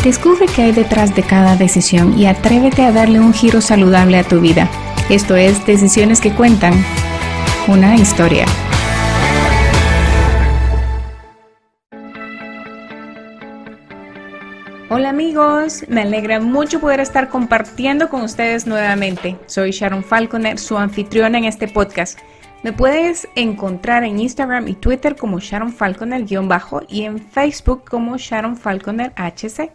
Descubre qué hay detrás de cada decisión y atrévete a darle un giro saludable a tu vida. Esto es Decisiones que Cuentan, una historia. Hola amigos, me alegra mucho poder estar compartiendo con ustedes nuevamente. Soy Sharon Falconer, su anfitriona en este podcast. Me puedes encontrar en Instagram y Twitter como Sharon Falconer- y en Facebook como Sharon Falconer HC.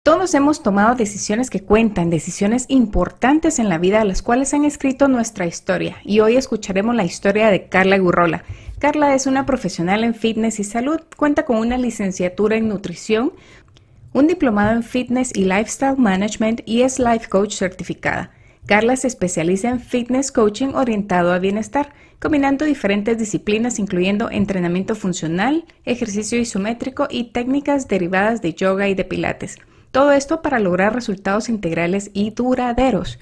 Todos hemos tomado decisiones que cuentan, decisiones importantes en la vida, a las cuales han escrito nuestra historia. Y hoy escucharemos la historia de Carla Gurrola. Carla es una profesional en fitness y salud, cuenta con una licenciatura en nutrición, un diplomado en fitness y lifestyle management y es life coach certificada. Carla se especializa en fitness coaching orientado a bienestar, combinando diferentes disciplinas incluyendo entrenamiento funcional, ejercicio isométrico y técnicas derivadas de yoga y de pilates. Todo esto para lograr resultados integrales y duraderos.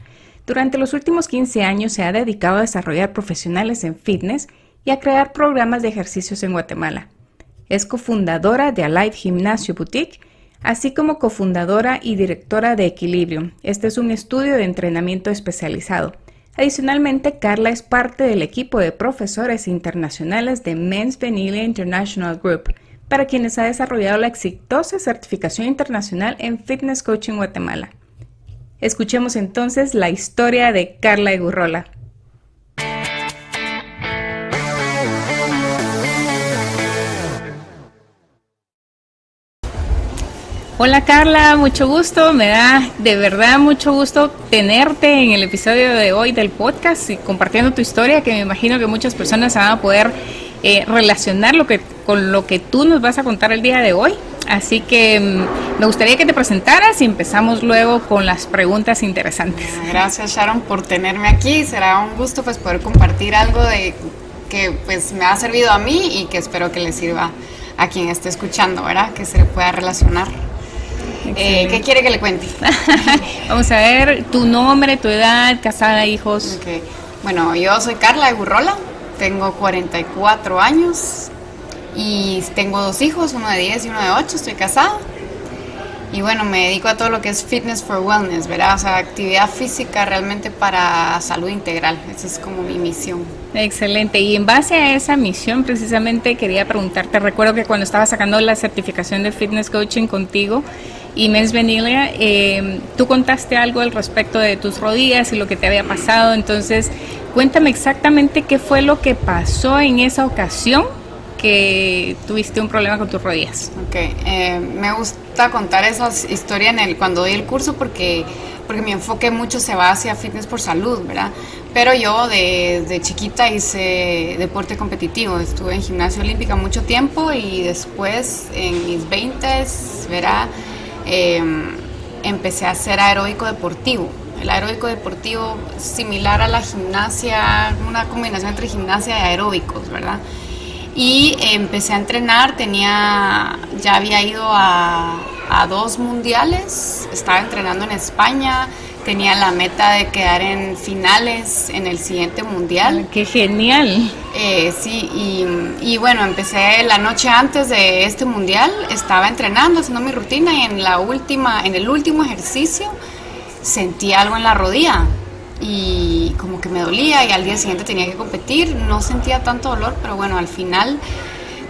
Durante los últimos 15 años se ha dedicado a desarrollar profesionales en fitness y a crear programas de ejercicios en Guatemala. Es cofundadora de Alive Gimnasio Boutique, así como cofundadora y directora de Equilibrium. Este es un estudio de entrenamiento especializado. Adicionalmente, Carla es parte del equipo de profesores internacionales de Men's Vanilla International Group, para quienes ha desarrollado la exitosa certificación internacional en Fitness Coaching Guatemala. Escuchemos entonces la historia de Carla Gurrola. Hola Carla, mucho gusto, me da de verdad mucho gusto tenerte en el episodio de hoy del podcast y compartiendo tu historia, que me imagino que muchas personas se van a poder relacionar con lo que tú nos vas a contar el día de hoy. Así que me gustaría que te presentaras y empezamos luego con las preguntas interesantes. Gracias Sharon por tenerme aquí, será un gusto pues poder compartir algo de que pues me ha servido a mí y que espero que le sirva a quien esté escuchando, ¿verdad? Que se le pueda relacionar. ¿Qué quiere que le cuente? Vamos a ver tu nombre, tu edad, casada, hijos. Okay. Bueno, yo soy Carla Gurrola, tengo 44 años y tengo 2 hijos, uno de 10 y uno de 8, estoy casada. Y bueno, me dedico a todo lo que es fitness for wellness, ¿verdad? O sea, actividad física realmente para salud integral. Esa es como mi misión. Excelente. Y en base a esa misión, precisamente quería preguntarte, recuerdo que cuando estaba sacando la certificación de fitness coaching contigo y Men's Vanilla, tú contaste algo al respecto de tus rodillas y lo que te había pasado. Entonces, cuéntame exactamente qué fue lo que pasó en esa ocasión que tuviste un problema con tus rodillas. Me gusta contar esa historia cuando doy el curso porque mi enfoque mucho se va hacia fitness por salud, ¿verdad? Pero yo de chiquita hice deporte competitivo, estuve en gimnasia olímpica mucho tiempo y después en mis 20s, ¿verdad? Empecé a hacer aeróbico deportivo. El aeróbico deportivo es similar a la gimnasia, una combinación entre gimnasia y aeróbicos, ¿verdad? Y empecé a entrenar, ya había ido a 2 mundiales, estaba entrenando en España, tenía la meta de quedar en finales en el siguiente mundial. ¡Qué genial! Sí, y bueno, empecé la noche antes de este mundial, estaba entrenando, haciendo mi rutina y en el último ejercicio sentí algo en la rodilla y como que me dolía y al día siguiente tenía que competir, no sentía tanto dolor, pero bueno, al final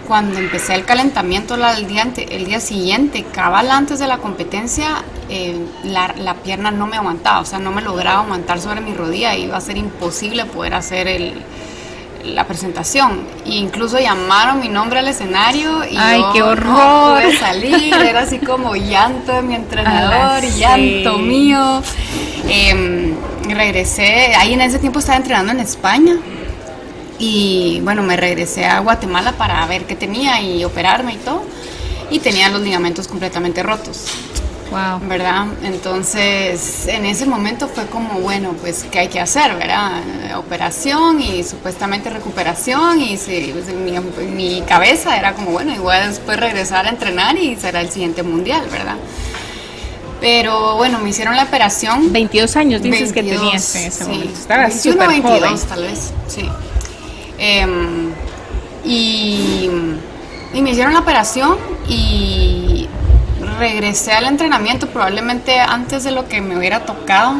cuando empecé el calentamiento el día siguiente, cabal antes de la competencia, la pierna no me aguantaba, o sea, no me lograba aguantar sobre mi rodilla, iba a ser imposible poder hacer la presentación. E incluso llamaron mi nombre al escenario y ¡ay, qué horror! No pude salir, era así como llanto de mi entrenador, llanto mío. Regresé, ahí en ese tiempo estaba entrenando en España y bueno, me regresé a Guatemala para ver qué tenía y operarme y todo, y tenía los ligamentos completamente rotos. Wow. ¿Verdad? Entonces, en ese momento fue como, bueno, pues, ¿qué hay que hacer, verdad? Operación y supuestamente recuperación y pues, en mi cabeza era como, bueno, igual después regresar a entrenar y será el siguiente mundial, ¿verdad? Pero bueno, me hicieron la operación. 22 años dices 22, que tenías en ese momento. Estabas 21, 22 joven. Tal vez, sí. Y me hicieron la operación y regresé al entrenamiento probablemente antes de lo que me hubiera tocado.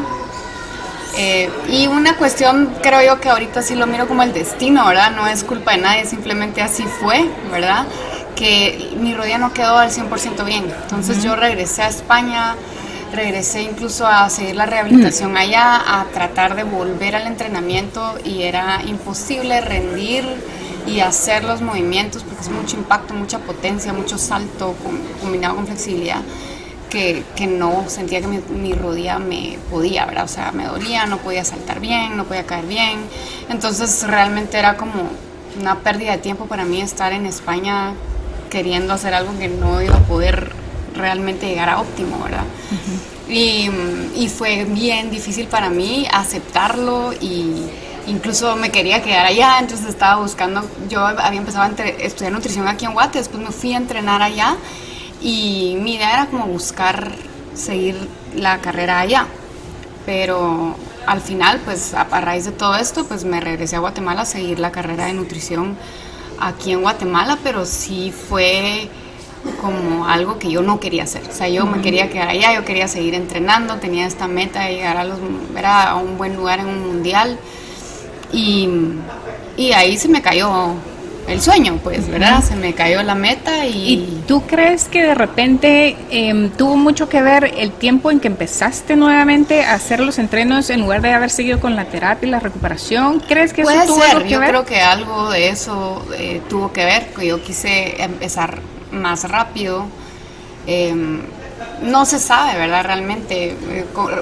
Y una cuestión, creo yo que ahorita sí lo miro como el destino, ¿verdad? No es culpa de nadie, simplemente así fue, ¿verdad? Que mi rodilla no quedó al 100% bien. Entonces yo regresé a España, regresé incluso a seguir la rehabilitación allá, a tratar de volver al entrenamiento y era imposible rendir y hacer los movimientos porque es mucho impacto, mucha potencia, mucho salto combinado con flexibilidad. Que no sentía que mi rodilla me podía, ¿verdad? O sea, me dolía, no podía saltar bien, no podía caer bien. Entonces realmente era como una pérdida de tiempo para mí estar en España queriendo hacer algo que no iba a poder realmente llegar a óptimo, ¿verdad? Uh-huh. Y fue bien difícil para mí aceptarlo y incluso me quería quedar allá, entonces estaba buscando, yo había empezado a estudiar nutrición aquí en Guate, después me fui a entrenar allá. Y mi idea era como buscar seguir la carrera allá, pero al final, pues a raíz de todo esto, pues me regresé a Guatemala a seguir la carrera de nutrición aquí en Guatemala, pero sí fue como algo que yo no quería hacer. O sea, yo me quería quedar allá, yo quería seguir entrenando, tenía esta meta de llegar a un buen lugar en un mundial y ahí se me cayó el sueño, pues, ¿verdad? Se me cayó la meta ¿Y tú crees que de repente tuvo mucho que ver el tiempo en que empezaste nuevamente a hacer los entrenos en lugar de haber seguido con la terapia y la recuperación? ¿Crees que eso tuvo algo que ver? Yo creo que algo de eso tuvo que ver, que yo quise empezar más rápido. No se sabe, ¿verdad? Realmente,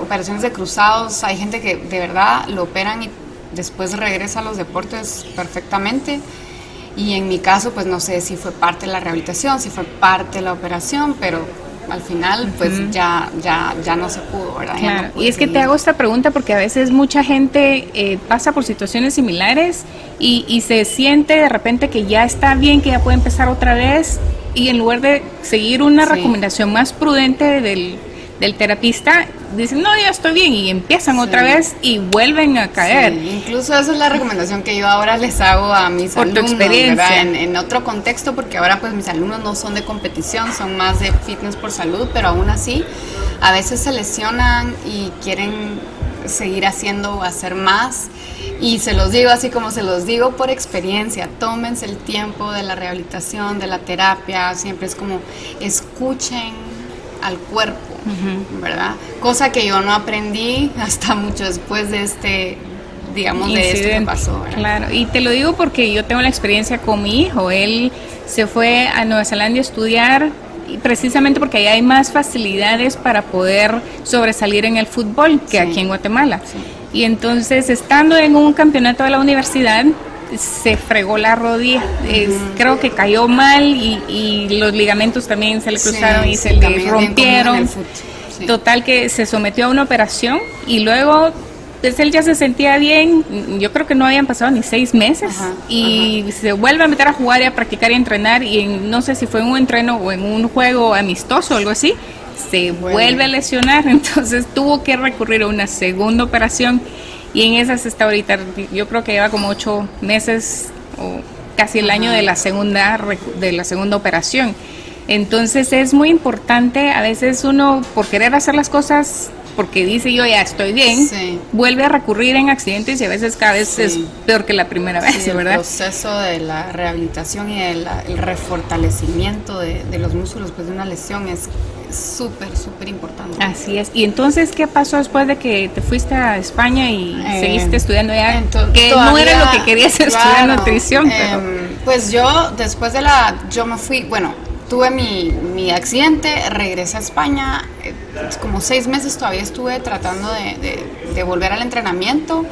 operaciones de cruzados, hay gente que de verdad lo operan y después regresa a los deportes perfectamente. Y en mi caso, pues no sé si fue parte de la rehabilitación, si fue parte de la operación, pero al final, pues ya no se pudo, ¿verdad? Claro. Y es que te hago esta pregunta porque a veces mucha gente pasa por situaciones similares y se siente de repente que ya está bien, que ya puede empezar otra vez, y en lugar de seguir una recomendación más prudente del terapista, dicen, no, ya estoy bien, y empiezan otra vez y vuelven a caer. Sí, incluso esa es la recomendación que yo ahora les hago a mis alumnos, por tu experiencia. En otro contexto, porque ahora pues mis alumnos no son de competición, son más de fitness por salud, pero aún así a veces se lesionan y quieren seguir haciendo o hacer más, y se los digo así como se los digo por experiencia, tómense el tiempo de la rehabilitación, de la terapia, siempre es como escuchen al cuerpo, ¿verdad? Cosa que yo no aprendí hasta mucho después de digamos, de esto que pasó, ¿verdad? Claro, y te lo digo porque yo tengo la experiencia con mi hijo. Él se fue a Nueva Zelanda a estudiar precisamente porque allá hay más facilidades para poder sobresalir en el fútbol que aquí en Guatemala. Sí. Y entonces, estando en un campeonato de la universidad, se fregó la rodilla, creo que cayó mal y los ligamentos también se le cruzaron y se le rompieron. Total que se sometió a una operación y luego pues él ya se sentía bien, yo creo que no habían pasado ni 6 meses y se vuelve a meter a jugar y a practicar y a entrenar y no sé si fue en un entreno o en un juego amistoso o algo así, se vuelve a lesionar, entonces tuvo que recurrir a una segunda operación. Y en esas está ahorita, yo creo que lleva como 8 meses o casi el año de la segunda operación. Entonces es muy importante, a veces uno por querer hacer las cosas, porque dice yo ya estoy bien, vuelve a recurrir en accidentes y a veces cada vez es peor que la primera vez, ¿verdad? El proceso de la rehabilitación y el refortalecimiento de los músculos después de una lesión es súper importante. Así es. Y entonces, ¿qué pasó después de que te fuiste a España y seguiste estudiando ya? Que no era lo que querías estudiar nutrición, pero... Pues yo, después yo me fui, bueno, tuve mi accidente, regresé a España, como 6 meses todavía estuve tratando de volver al entrenamiento.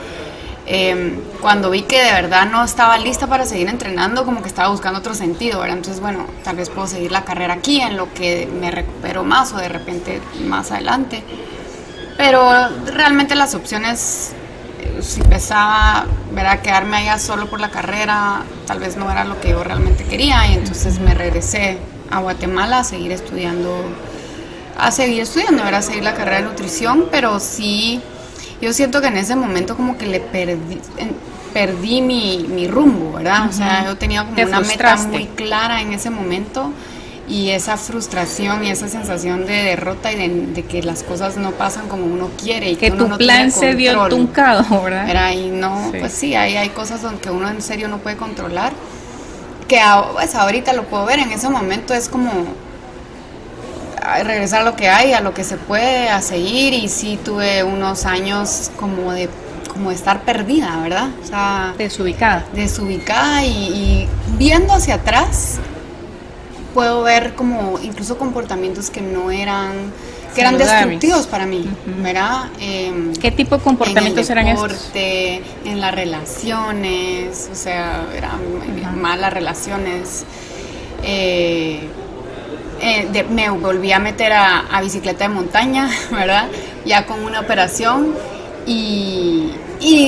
Cuando vi que de verdad no estaba lista para seguir entrenando, como que estaba buscando otro sentido, ¿verdad? Entonces, bueno, tal vez puedo seguir la carrera aquí en lo que me recupero más o de repente más adelante. Pero realmente las opciones, si pensaba, ¿verdad?, quedarme allá solo por la carrera, tal vez no era lo que yo realmente quería y entonces me regresé a Guatemala a seguir estudiando, ¿verdad?, a seguir la carrera de nutrición, pero sí... Yo siento que en ese momento como que le perdí mi rumbo, ¿verdad? O sea, yo tenía como una meta muy clara en ese momento y esa frustración y esa sensación de derrota y de que las cosas no pasan como uno quiere y que uno tu no plan tiene se vio control. truncado, ¿verdad? Era, y no, Sí. pues sí, hay cosas que uno en serio no puede controlar, que pues ahorita lo puedo ver, en ese momento es como regresar a lo que hay, a lo que se puede, a seguir, y sí tuve unos años como de estar perdida, ¿verdad? O sea, desubicada y viendo hacia atrás puedo ver como incluso comportamientos que no eran, que eran saludables, destructivos para mí, ¿verdad? ¿Qué tipo de comportamientos eran estos? En el deporte, en las relaciones, o sea, eran malas relaciones. Me volví a meter a bicicleta de montaña, ¿verdad? Ya con una operación y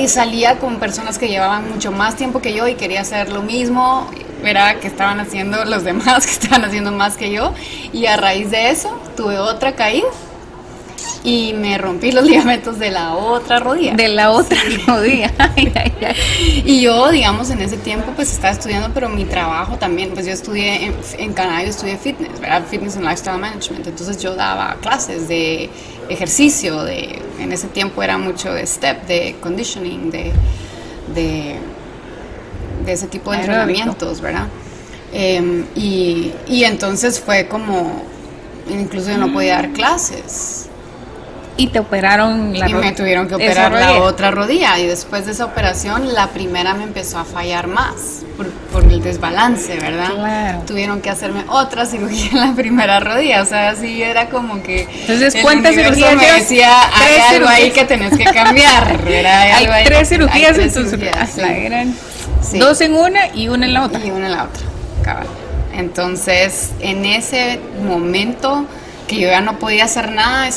salía con personas que llevaban mucho más tiempo que yo y quería hacer lo mismo, ¿verdad? Que estaban haciendo los demás, que estaban haciendo más que yo, y a raíz de eso tuve otra caída y me rompí los ligamentos de la otra rodilla. De la otra rodilla. Ay, ay, ay. Y yo, digamos, en ese tiempo pues estaba estudiando, pero mi trabajo también, pues yo estudié en Canadá, yo estudié fitness, ¿verdad? Fitness and Lifestyle Management. Entonces yo daba clases de ejercicio, en ese tiempo era mucho de step, de conditioning, de ese tipo de entrenamientos, ¿verdad? Y entonces fue como, incluso yo no podía dar clases. Y te operaron la rodilla. Y me tuvieron que operar la otra rodilla. Y después de esa operación, la primera me empezó a fallar más por el desbalance, ¿verdad? Claro. Tuvieron que hacerme otra cirugía en la primera rodilla. O sea, así era como que. Entonces, ¿cuántas cirugías me decía, hay algo ahí que tenés que cambiar, ¿verdad? Hay tres cirugías en tu cirugía. Sí. Eran 2 en una y una en la otra. Y una en la otra, cabal. Entonces, en ese momento que yo ya no podía hacer nada,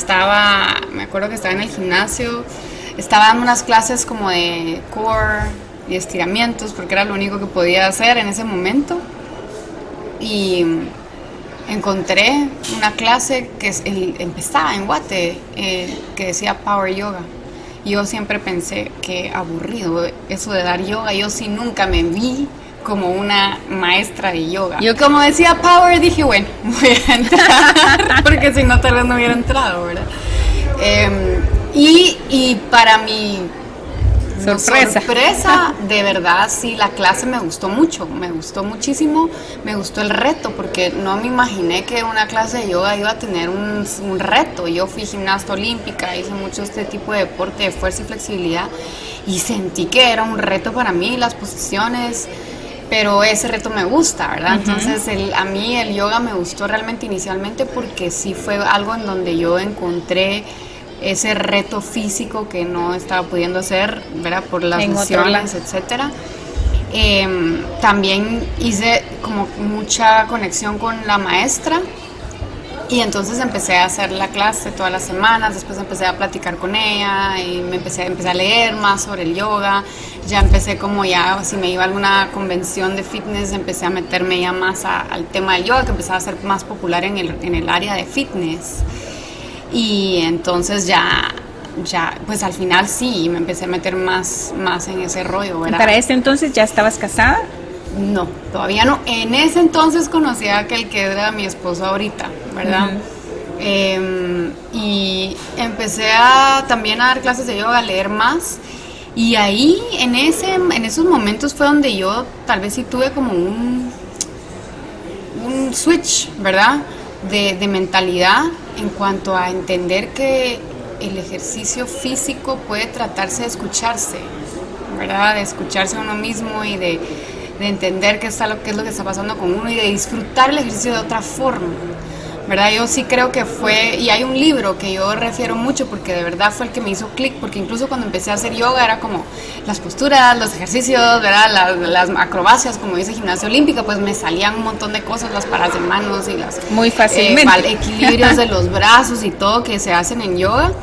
me acuerdo que estaba en el gimnasio, estaba en unas clases como de core y estiramientos, porque era lo único que podía hacer en ese momento, y encontré una clase que empezaba en Guate, que decía Power Yoga. Yo siempre pensé que aburrido eso de dar yoga, yo sí nunca me vi como una maestra de yoga. Yo como decía Power, dije, bueno, voy a entrar, porque si no tal vez no hubiera entrado, ¿verdad? Y para mi sorpresa, de verdad, sí, la clase me gustó mucho, me gustó muchísimo, me gustó el reto, porque no me imaginé que una clase de yoga iba a tener un reto. Yo fui gimnasta olímpica, hice mucho este tipo de deporte de fuerza y flexibilidad, y sentí que era un reto para mí, las posiciones, pero ese reto me gusta, ¿verdad? Entonces a mí el yoga me gustó realmente inicialmente porque sí fue algo en donde yo encontré ese reto físico que no estaba pudiendo hacer, ¿verdad? Por las lesiones, etcétera. También hice como mucha conexión con la maestra, y entonces empecé a hacer la clase todas las semanas. Después empecé a platicar con ella y empecé a leer más sobre el yoga. Ya empecé si me iba a alguna convención de fitness, empecé a meterme ya más al tema del yoga, que empezaba a ser más popular en el área de fitness. Y entonces ya pues al final sí, me empecé a meter más en ese rollo, ¿verdad? ¿Y para ese entonces ya estabas casada? No, todavía no. En ese entonces conocí a aquel que era mi esposo ahorita, ¿verdad? Y empecé también a dar clases de yoga, a leer más. Y ahí, en esos momentos fue donde yo tal vez sí tuve como un switch, ¿verdad? De mentalidad en cuanto a entender que el ejercicio físico puede tratarse de escucharse, ¿verdad? De escucharse a uno mismo y de entender qué es lo que está pasando con uno y de disfrutar el ejercicio de otra forma, ¿verdad? Yo sí creo que y hay un libro que yo refiero mucho porque de verdad fue el que me hizo clic, porque incluso cuando empecé a hacer yoga era como las posturas, los ejercicios, ¿verdad? Las acrobacias, como dice gimnasia olímpica, pues me salían un montón de cosas, las paradas de manos y las muy fácilmente equilibrios de los brazos y todo que se hacen en yoga.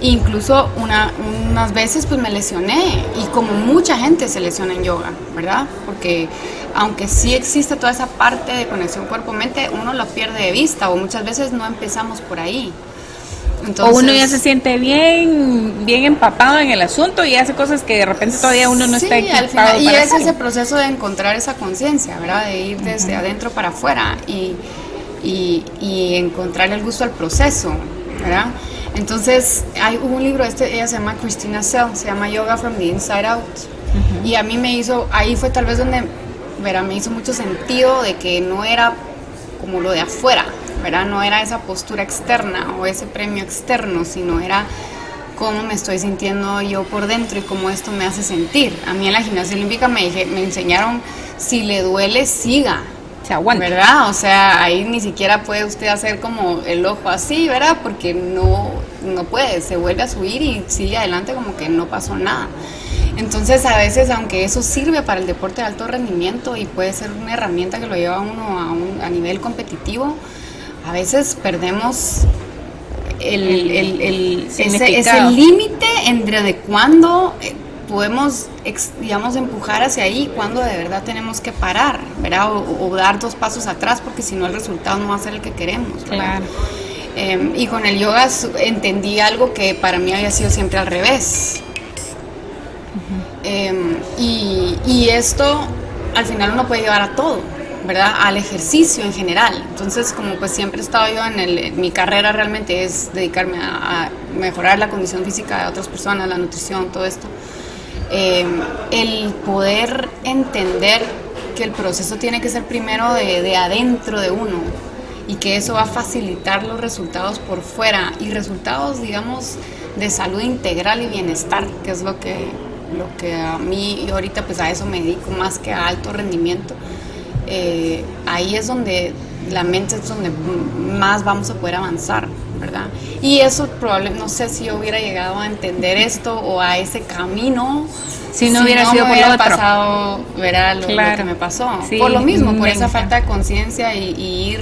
Incluso unas veces pues me lesioné, y como mucha gente se lesiona en yoga, ¿verdad? Porque aunque sí existe toda esa parte de conexión cuerpo-mente, uno lo pierde de vista, o muchas veces no empezamos por ahí. Entonces, o uno ya se siente bien empapado en el asunto y hace cosas que de repente todavía uno no está equipado al final, y es hacerlo. ese proceso de encontrar esa conciencia, ¿verdad? De ir desde adentro para afuera. Y y encontrar el gusto al proceso, ¿verdad? Entonces, hubo un libro, ella se llama Christina Sell, se llama Yoga from the Inside Out. Y a mí ahí fue tal vez donde, ¿verdad? Me hizo mucho sentido de que no era como lo de afuera, ¿verdad? No era esa postura externa o ese premio externo, sino era cómo me estoy sintiendo yo por dentro y cómo esto me hace sentir. A mí en la gimnasia olímpica me enseñaron, si le duele, siga. Se aguanta. ¿Verdad? O sea, ahí ni siquiera puede usted hacer como el ojo así, ¿verdad? Porque no puede, se vuelve a subir y sigue adelante como que no pasó nada. Entonces, a veces, aunque eso sirve para el deporte de alto rendimiento y puede ser una herramienta que lo lleva a uno a nivel competitivo, a veces perdemos ese límite entre cuándo podemos, digamos, empujar hacia ahí, cuando de verdad tenemos que parar, ¿verdad? O dar 2 pasos atrás, porque si no el resultado no va a ser el que queremos, ¿verdad? Claro. Y con el yoga entendí algo que para mí había sido siempre al revés. Y esto al final uno puede llevar a todo, ¿verdad? Al ejercicio en general. Entonces, como pues siempre he estado yo mi carrera realmente es dedicarme a mejorar la condición física de otras personas, la nutrición, todo esto. El poder entender que el proceso tiene que ser primero de adentro de uno y que eso va a facilitar los resultados por fuera y resultados, digamos, de salud integral y bienestar, que es lo que a mí, y ahorita pues a eso me dedico más que a alto rendimiento. Ahí es donde la mente es donde más vamos a poder avanzar, ¿verdad? Y eso probablemente, no sé si yo hubiera llegado a entender esto o a ese camino si no hubiera sido por lo otro. Pasado, verá lo que me pasó. Sí, por lo mismo, por esa falta de conciencia y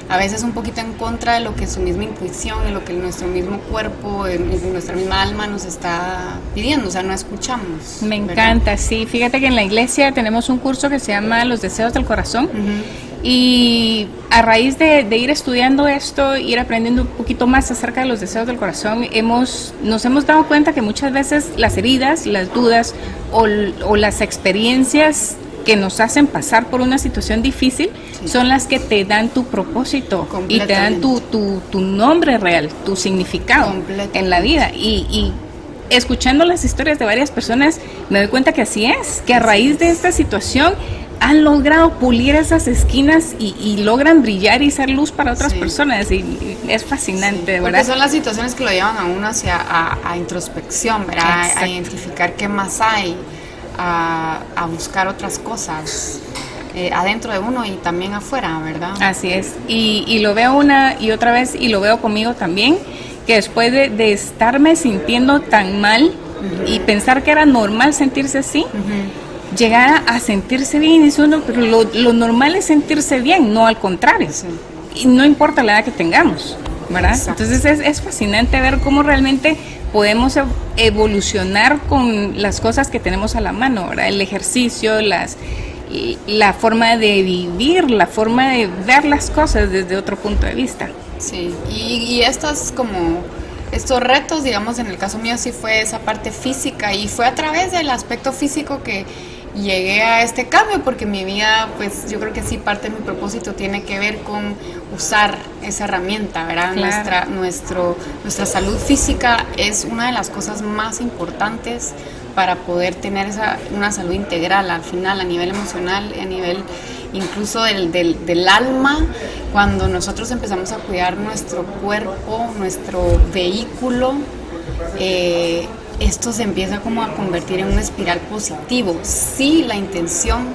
a veces un poquito en contra de lo que su misma intuición y lo que nuestro mismo cuerpo, nuestra misma alma nos está pidiendo, o sea, no escuchamos. Me encanta, sí. Fíjate que en la iglesia tenemos un curso que se llama Los Deseos del Corazón. Y a raíz de ir estudiando esto, ir aprendiendo un poquito más acerca de los deseos del corazón, nos hemos dado cuenta que muchas veces las heridas, las dudas o las experiencias que nos hacen pasar por una situación difícil son las que te dan tu propósito y te dan tu nombre real, tu significado en la vida. Y escuchando las historias de varias personas me doy cuenta que así es, que a raíz de esta situación han logrado pulir esas esquinas y logran brillar y ser luz para otras personas, y es fascinante, de verdad. Porque son las situaciones que lo llevan a uno hacia a introspección, ¿verdad? A identificar qué más hay, a buscar otras cosas adentro de uno y también afuera, ¿verdad? Así es, y lo veo una y otra vez, y lo veo conmigo también, que después de estarme sintiendo tan mal y pensar que era normal sentirse así, llegar a sentirse bien, dice uno, pero lo normal es sentirse bien, no al contrario. Y no importa la edad que tengamos, ¿verdad? Exacto. Entonces es fascinante ver cómo realmente podemos evolucionar con las cosas que tenemos a la mano, ¿verdad? El ejercicio, la forma de vivir, la forma de ver las cosas desde otro punto de vista. Sí, y estos retos, digamos, en el caso mío sí fue esa parte física, y fue a través del aspecto físico que llegué a este cambio, porque mi vida, pues yo creo que sí, parte de mi propósito tiene que ver con usar esa herramienta, ¿verdad? Claro. Nuestra salud física es una de las cosas más importantes para poder tener una salud integral al final, a nivel emocional, a nivel incluso del alma. Cuando nosotros empezamos a cuidar nuestro cuerpo, nuestro vehículo, esto se empieza como a convertir en una espiral positivo. Sí, la intención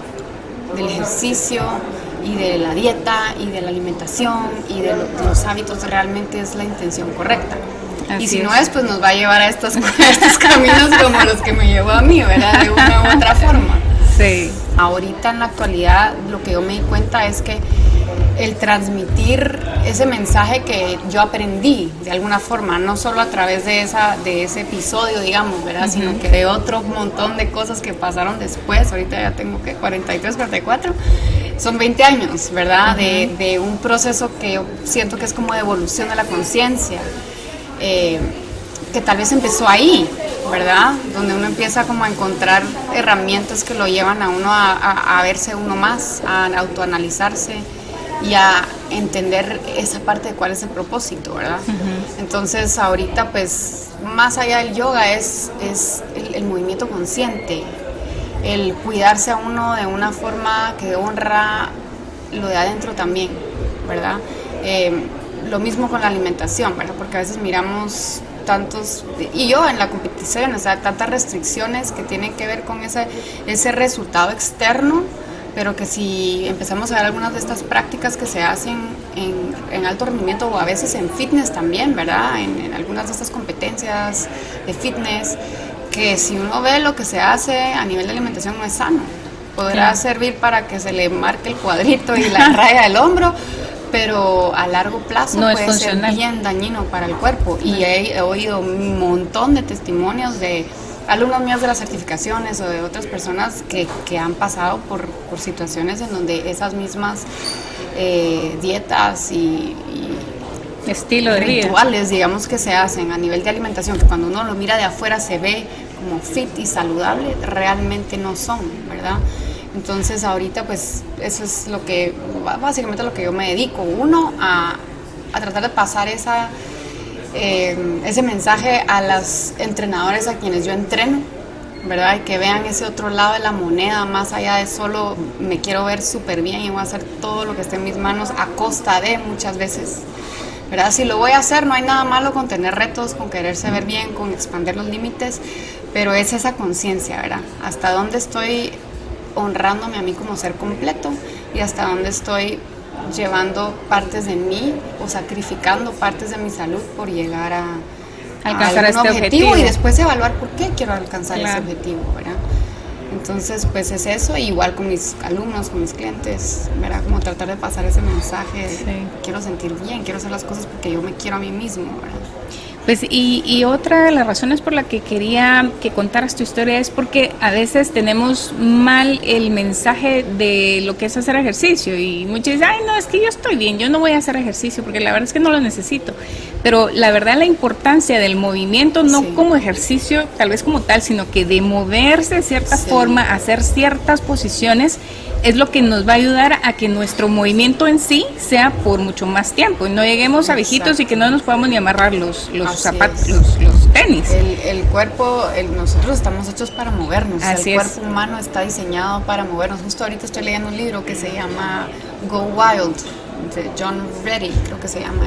del ejercicio y de la dieta y de la alimentación y de los hábitos realmente es la intención correcta. Así y si no es, pues nos va a llevar a estos caminos como los que me llevó a mí, ¿verdad? De una u otra forma. Sí. Ahorita en la actualidad lo que yo me di cuenta es que el transmitir ese mensaje que yo aprendí de alguna forma, no solo a través de ese episodio, digamos, ¿verdad? Sino que de otro montón de cosas que pasaron después. Ahorita ya tengo 43, 44, son 20 años, ¿verdad? De un proceso que yo siento que es como de evolución de la conciencia, que tal vez empezó ahí, ¿verdad? Donde uno empieza como a encontrar herramientas que lo llevan a uno a verse uno más, a autoanalizarse y a entender esa parte de cuál es el propósito, ¿verdad? Entonces ahorita pues más allá del yoga es el movimiento consciente, el cuidarse a uno de una forma que honra lo de adentro también, ¿verdad? Lo mismo con la alimentación, ¿verdad? Porque a veces miramos tantos, y yo en la competición, o sea, tantas restricciones que tienen que ver con ese resultado externo, pero que si empezamos a ver algunas de estas prácticas que se hacen en alto rendimiento o a veces en fitness también, ¿verdad? En algunas de estas competencias de fitness, que si uno ve lo que se hace a nivel de alimentación no es sano. Podrá servir para que se le marque el cuadrito y la raya del hombro, pero a largo plazo no puede ser bien dañino para el cuerpo. Y he oído un montón de testimonios de alumnos míos de las certificaciones o de otras personas que han pasado por situaciones en donde esas mismas dietas y estilo de rituales, digamos, que se hacen a nivel de alimentación, que cuando uno lo mira de afuera se ve como fit y saludable, realmente no son, ¿verdad? Entonces ahorita pues eso es lo que, básicamente lo que yo me dedico, uno, a tratar de pasar ese mensaje a los entrenadores a quienes yo entreno, ¿verdad? Y que vean ese otro lado de la moneda, más allá de solo me quiero ver súper bien y voy a hacer todo lo que esté en mis manos a costa de muchas veces, ¿verdad? Si lo voy a hacer, no hay nada malo con tener retos, con quererse ver bien, con expandir los límites, pero es esa conciencia, ¿verdad? Hasta dónde estoy honrándome a mí como ser completo y hasta dónde estoy llevando partes de mí o sacrificando partes de mi salud por llegar a alcanzar algún este objetivo y después evaluar por qué quiero alcanzar ese objetivo, ¿verdad? Entonces, pues es eso, igual con mis alumnos, con mis clientes, ¿verdad? Como tratar de pasar ese mensaje, quiero sentir bien, quiero hacer las cosas porque yo me quiero a mí mismo, ¿verdad? Pues y otra de las razones por la que quería que contaras tu historia es porque a veces tenemos mal el mensaje de lo que es hacer ejercicio y muchos dicen, ay no, es que yo estoy bien, yo no voy a hacer ejercicio porque la verdad es que no lo necesito, pero la verdad la importancia del movimiento no como ejercicio tal vez como tal, sino que de moverse de cierta forma, hacer ciertas posiciones es lo que nos va a ayudar a que nuestro movimiento en sí sea por mucho más tiempo y no lleguemos a viejitos y que no nos podamos ni amarrar los zapatos, los tenis. El cuerpo, nosotros estamos hechos para movernos. Así el cuerpo humano está diseñado para movernos. Justo ahorita estoy leyendo un libro que se llama Go Wild, de John Reddy, creo que se llama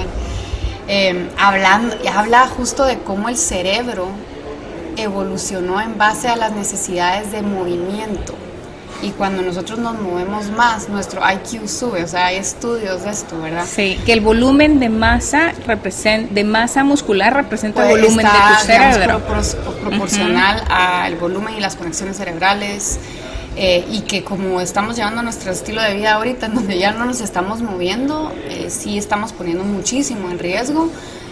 él. Habla justo de cómo el cerebro evolucionó en base a las necesidades de movimiento. Y cuando nosotros nos movemos más, nuestro IQ sube, o sea, hay estudios de esto, ¿verdad? Sí, que el volumen de masa muscular representa el volumen de tu cerebro. Proporcional al volumen y las conexiones cerebrales, y que como estamos llevando nuestro estilo de vida ahorita, en donde ya no nos estamos moviendo, sí estamos poniendo muchísimo en riesgo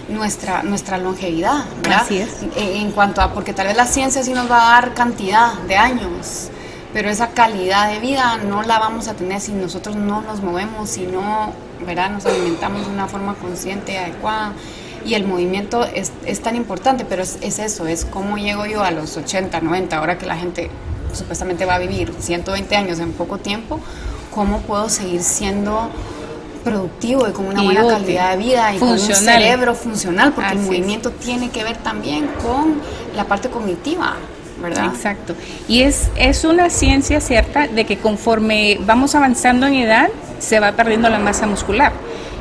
nuestra longevidad, ¿verdad? Así es. En cuanto a, porque tal vez la ciencia sí nos va a dar cantidad de años, pero esa calidad de vida no la vamos a tener si nosotros no nos movemos, si no, ¿verdad? Nos alimentamos de una forma consciente, adecuada. Y el movimiento es tan importante, pero es eso, es cómo llego yo a los 80, 90, ahora que la gente supuestamente va a vivir 120 años en poco tiempo, cómo puedo seguir siendo productivo y con una buena calidad de vida y funcional, con un cerebro funcional, porque el movimiento tiene que ver también con la parte cognitiva, ¿verdad? Exacto. Y es una ciencia cierta de que conforme vamos avanzando en edad, se va perdiendo la masa muscular.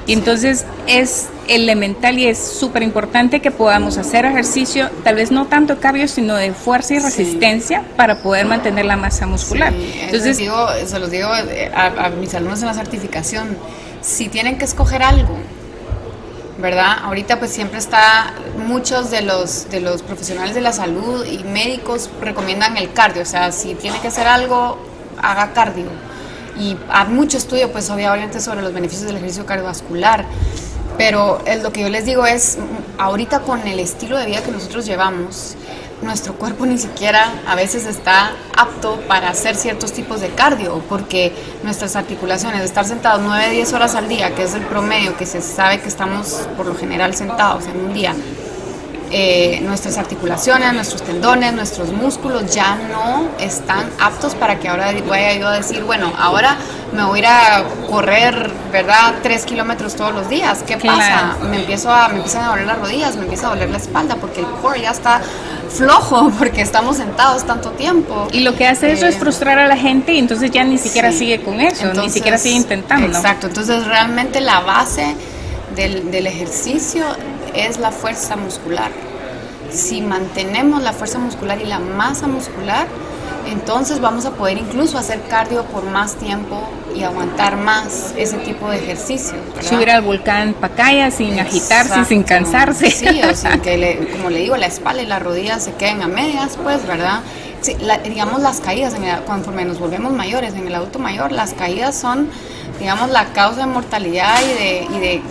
Y entonces es elemental y es súper importante que podamos hacer ejercicio, tal vez no tanto cardio, sino de fuerza y resistencia para poder mantener la masa muscular. Entonces se los digo a mis alumnos en la certificación, si tienen que escoger algo, ¿verdad? Ahorita pues siempre muchos de los profesionales de la salud y médicos recomiendan el cardio, o sea, si tiene que hacer algo, haga cardio. Y hay mucho estudio pues obviamente sobre los beneficios del ejercicio cardiovascular, pero lo que yo les digo es, ahorita con el estilo de vida que nosotros llevamos, nuestro cuerpo ni siquiera a veces está apto para hacer ciertos tipos de cardio, porque nuestras articulaciones, de estar sentados 9-10 horas al día, que es el promedio que se sabe que estamos por lo general sentados en un día, nuestras articulaciones, nuestros tendones, nuestros músculos ya no están aptos para que ahora vaya yo a decir, bueno, ahora me voy a ir a correr, ¿verdad? 3 kilómetros todos los días. ¿Qué pasa? Me empiezan a doler las rodillas, me empieza a doler la espalda porque el core ya está flojo porque estamos sentados tanto tiempo. Y lo que hace eso es frustrar a la gente y entonces ya ni siquiera sigue con eso, entonces, ni siquiera sigue intentando. Exacto, entonces realmente la base del ejercicio es la fuerza muscular. Si mantenemos la fuerza muscular y la masa muscular, entonces vamos a poder incluso hacer cardio por más tiempo y aguantar más ese tipo de ejercicio, ¿verdad? Subir al volcán Pacaya sin agitarse, sin cansarse. Sí, o sin que, como le digo, la espalda y las rodillas se queden a medias, pues, ¿verdad? Sí, digamos, las caídas, conforme nos volvemos mayores, en el adulto mayor, las caídas son, digamos, la causa de mortalidad y de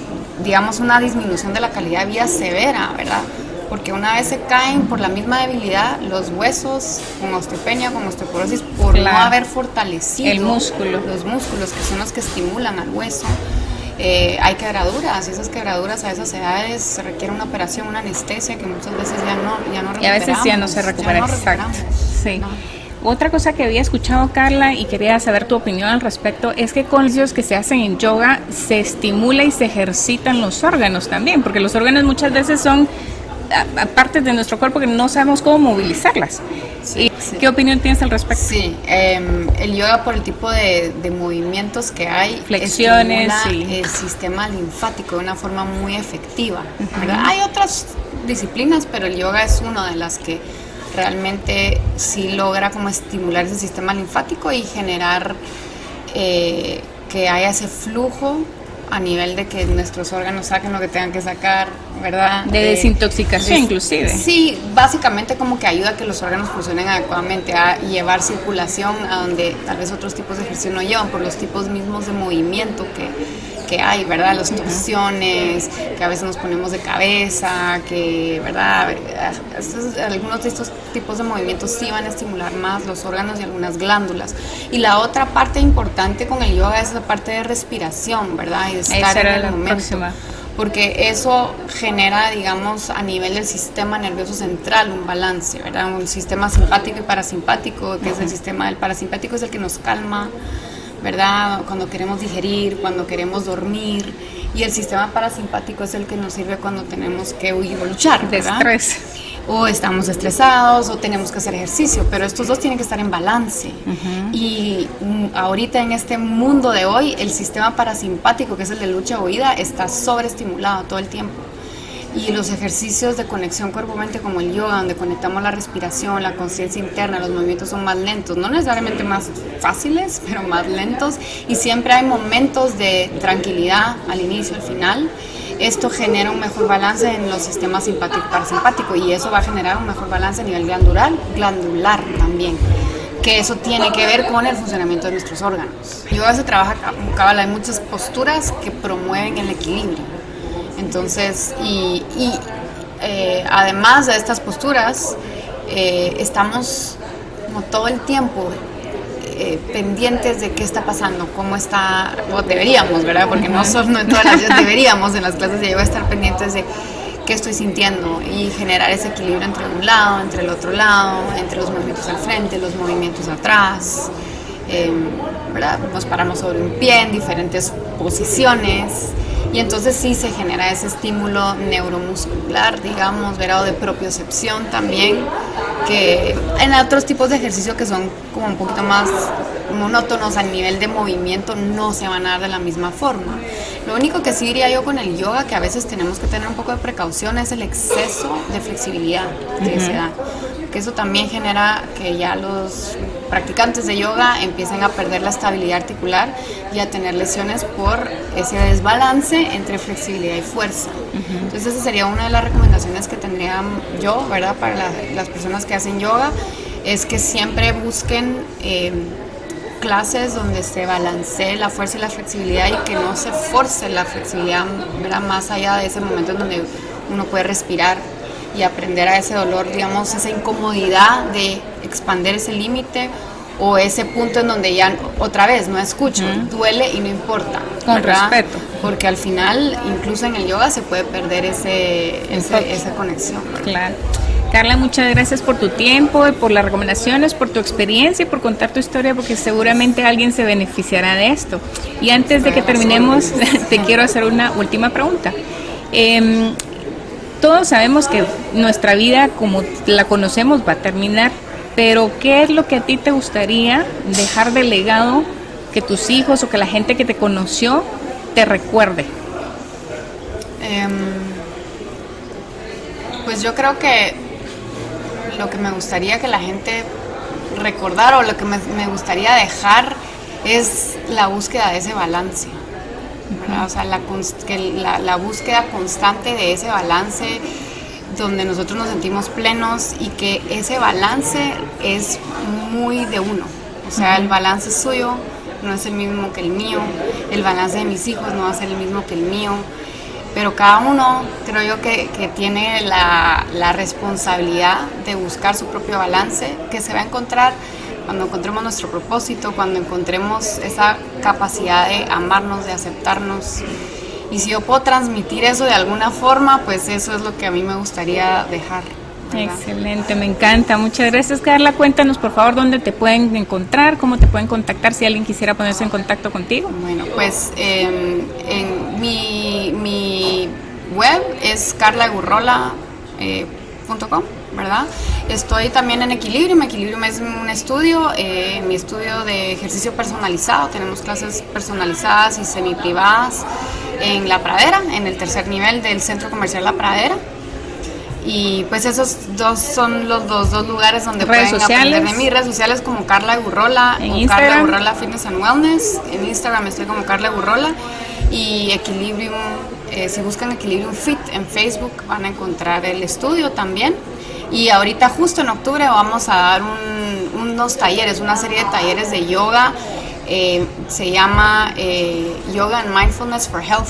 digamos, una disminución de la calidad de vida severa, ¿verdad? Porque una vez se caen por la misma debilidad, los huesos con osteopenia, con osteoporosis, por no haber fortalecido los músculos, que son los que estimulan al hueso, hay quebraduras, y esas quebraduras a esas edades se requiere una operación, una anestesia que muchas veces ya no recuperamos. Y a veces ya no se recupera, exacto. Sí. No. Otra cosa que había escuchado, Carla, y quería saber tu opinión al respecto, es que con los ejercicios que se hacen en yoga se estimula y se ejercitan los órganos también, porque los órganos muchas veces son partes de nuestro cuerpo que no sabemos cómo movilizarlas. Sí. ¿Qué opinión tienes al respecto? Sí, el yoga, por el tipo de movimientos que hay, flexiones, el sistema linfático de una forma muy efectiva, ¿verdad? Hay otras disciplinas, pero el yoga es una de las que realmente sí logra como estimular ese sistema linfático y generar que haya ese flujo a nivel de que nuestros órganos saquen lo que tengan que sacar, ¿verdad? De desintoxicación inclusive. Sí, básicamente como que ayuda a que los órganos funcionen adecuadamente, a llevar circulación a donde tal vez otros tipos de ejercicio no llevan por los tipos mismos de movimiento que hay, ¿verdad? Las torsiones, que a veces nos ponemos de cabeza, que, ¿verdad? Algunos de estos tipos de movimientos sí van a estimular más los órganos y algunas glándulas. Y la otra parte importante con el yoga es la parte de respiración, ¿verdad? Y de estar en el momento. Próxima. Porque eso genera, digamos, a nivel del sistema nervioso central un balance, ¿verdad? Un sistema simpático y parasimpático, que es el sistema del parasimpático, es el que nos calma, ¿verdad? Cuando queremos digerir, cuando queremos dormir, y el sistema parasimpático es el que nos sirve cuando tenemos que huir o luchar, ¿verdad? De estrés. O estamos estresados o tenemos que hacer ejercicio, pero estos dos tienen que estar en balance. Y ahorita en este mundo de hoy, el sistema parasimpático, que es el de lucha o huida, está sobreestimulado todo el tiempo. Y los ejercicios de conexión cuerpo-mente como el yoga, donde conectamos la respiración, la conciencia interna, los movimientos son más lentos, no necesariamente más fáciles, pero más lentos, y siempre hay momentos de tranquilidad al inicio, al final. Esto genera un mejor balance en los sistemas simpático y parasimpático, y eso va a generar un mejor balance a nivel glandular también, que eso tiene que ver con el funcionamiento de nuestros órganos. Yoga se trabaja con cábala, hay muchas posturas que promueven el equilibrio. Entonces, además de estas posturas, estamos como todo el tiempo pendientes de qué está pasando, cómo está, o deberíamos, ¿verdad? Porque no en todas las veces deberíamos en las clases de yoga estar pendientes de qué estoy sintiendo y generar ese equilibrio entre un lado, entre el otro lado, entre los movimientos al frente, los movimientos atrás, ¿verdad? Nos paramos sobre un pie en diferentes posiciones. Y entonces sí se genera ese estímulo neuromuscular, digamos, ¿verdad? O de propiocepción también, que en otros tipos de ejercicio que son como un poquito más monótonos a nivel de movimiento no se van a dar de la misma forma. Lo único que sí diría yo con el yoga, que a veces tenemos que tener un poco de precaución, es el exceso de flexibilidad que se da. Que eso también genera que ya los practicantes de yoga empiecen a perder la estabilidad articular y a tener lesiones por ese desbalance entre flexibilidad y fuerza. Entonces esa sería una de las recomendaciones que tendría yo, ¿verdad? Para las personas que hacen yoga, es que siempre busquen clases donde se balancee la fuerza y la flexibilidad y que no se force la flexibilidad, ¿verdad? Más allá de ese momento en donde uno puede respirar y aprender a ese dolor, digamos, esa incomodidad de expandir ese límite o ese punto en donde ya otra vez no escucho, duele y no importa. Con respeto. porque al final, incluso en el yoga, se puede perder esa conexión, ¿verdad? Claro. Carla, muchas gracias por tu tiempo, por las recomendaciones, por tu experiencia y por contar tu historia, porque seguramente alguien se beneficiará de esto. Y antes de que terminemos, te quiero hacer una última pregunta. Todos sabemos que nuestra vida como la conocemos va a terminar, pero ¿qué es lo que a ti te gustaría dejar de legado que tus hijos o que la gente que te conoció te recuerde? Pues yo creo que lo que me gustaría que la gente recordara, o lo que me gustaría dejar, es la búsqueda de ese balance, ¿verdad? O sea, la búsqueda constante de ese balance donde nosotros nos sentimos plenos, y que ese balance es muy de uno. O sea, el balance suyo no es el mismo que el mío, el balance de mis hijos no va a ser el mismo que el mío, pero cada uno, creo yo, que tiene la responsabilidad de buscar su propio balance, que se va a encontrar cuando encontremos nuestro propósito, cuando encontremos esa capacidad de amarnos, de aceptarnos. Y si yo puedo transmitir eso de alguna forma, pues eso es lo que a mí me gustaría dejar, ¿verdad? Excelente, me encanta. Muchas gracias, Carla. Cuéntanos, por favor, dónde te pueden encontrar, cómo te pueden contactar si alguien quisiera ponerse en contacto contigo. Bueno, pues en mi web es carlaegurrola.com, ¿verdad? Estoy también en Equilibrium. Equilibrium es un estudio, mi estudio de ejercicio personalizado. Tenemos clases personalizadas y semiprivadas en La Pradera, en el tercer nivel del Centro Comercial La Pradera. Y pues esos son los dos lugares donde pueden aprender de mí. Redes sociales como Carla Egurrola, o Carla Egurrola Fitness and Wellness. En Instagram estoy como Carla Egurrola. Y Equilibrium, si buscan Equilibrium Fit en Facebook van a encontrar el estudio también. Y ahorita justo en octubre vamos a dar unos talleres, una serie de talleres de yoga. Se llama Yoga and Mindfulness for Health.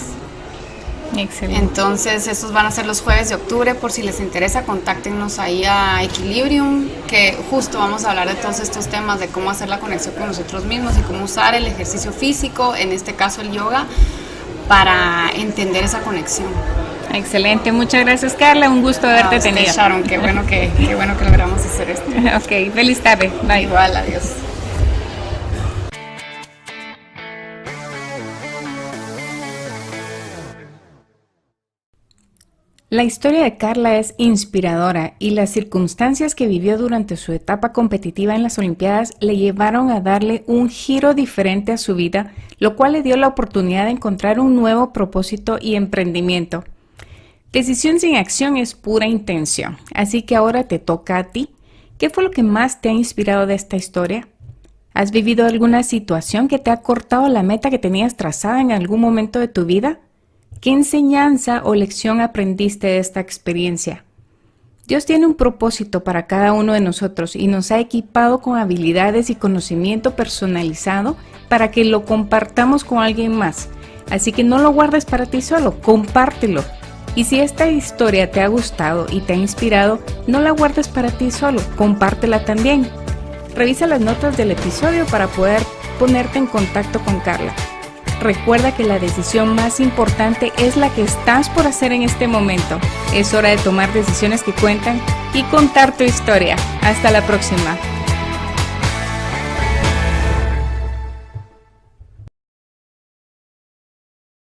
Excelente. Entonces estos van a ser los jueves de octubre. Por si les interesa, contáctenos ahí a Equilibrium, que justo vamos a hablar de todos estos temas, de cómo hacer la conexión con nosotros mismos y cómo usar el ejercicio físico, en este caso el yoga, para entender esa conexión. Excelente, muchas gracias, Carla, un gusto haberte tenido. Sharon, qué bueno que logramos hacer esto. Ok, feliz tarde. Bye. Igual, adiós. La historia de Carla es inspiradora, y las circunstancias que vivió durante su etapa competitiva en las Olimpiadas le llevaron a darle un giro diferente a su vida, lo cual le dio la oportunidad de encontrar un nuevo propósito y emprendimiento. Decisión sin acción es pura intención, así que ahora te toca a ti. ¿Qué fue lo que más te ha inspirado de esta historia? ¿Has vivido alguna situación que te ha cortado la meta que tenías trazada en algún momento de tu vida? ¿Qué enseñanza o lección aprendiste de esta experiencia? Dios tiene un propósito para cada uno de nosotros y nos ha equipado con habilidades y conocimiento personalizado para que lo compartamos con alguien más. Así que no lo guardes para ti solo, compártelo. Y si esta historia te ha gustado y te ha inspirado, no la guardes para ti solo, compártela también. Revisa las notas del episodio para poder ponerte en contacto con Carla. Recuerda que la decisión más importante es la que estás por hacer en este momento. Es hora de tomar decisiones que cuentan y contar tu historia. Hasta la próxima.